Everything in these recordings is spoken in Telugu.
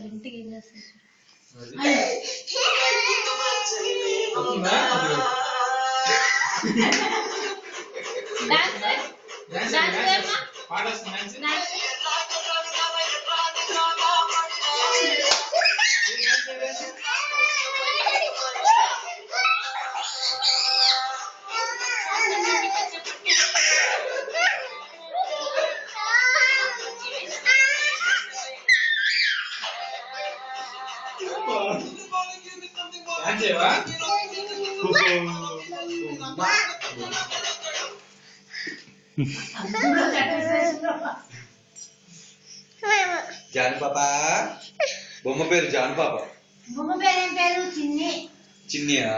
ఇంటికి ఏం చేస్తుంది జాన్ పాపా బొమ్మ పేరు జాన్ పాప బొమ్మ పేరు ఏం పేరు చిన్ని చిన్నియా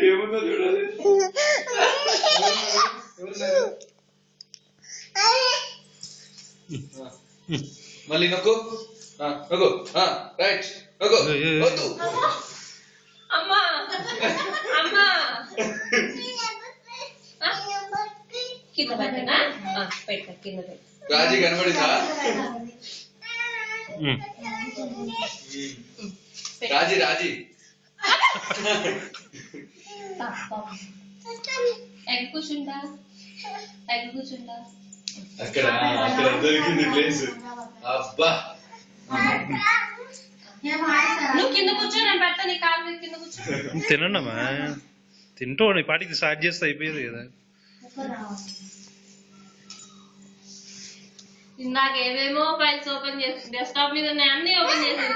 ఏమన్నా చూడాలి మళ్ళీ నొక్కు నొక్కు రైట్ నొక్కు వద్దు అమ్మా అమ్మా కింద పెట్టనా పెట్ట కింద పెట్ట రాజీ కనబడిందా రాజీ రాజీ ఎగ్ కూర్చుంటా ఎగ్ కూర్చుంటా అక్కడ అక్కడ దొరికింది ప్లేస్ అబ్బా నువ్వు కింద కూర్చో నేను పెడతా నీ కాలు మీద కింద కూర్చో తినండమ్మా తింటూ నీ పాటికి స్టార్ట్ చేస్తే అయిపోయేది కదా ఇందాక ఏవేమో ఫైల్స్ ఓపెన్ చేసి డెస్క్టాప్ మీద అన్ని ఓపెన్ చేసి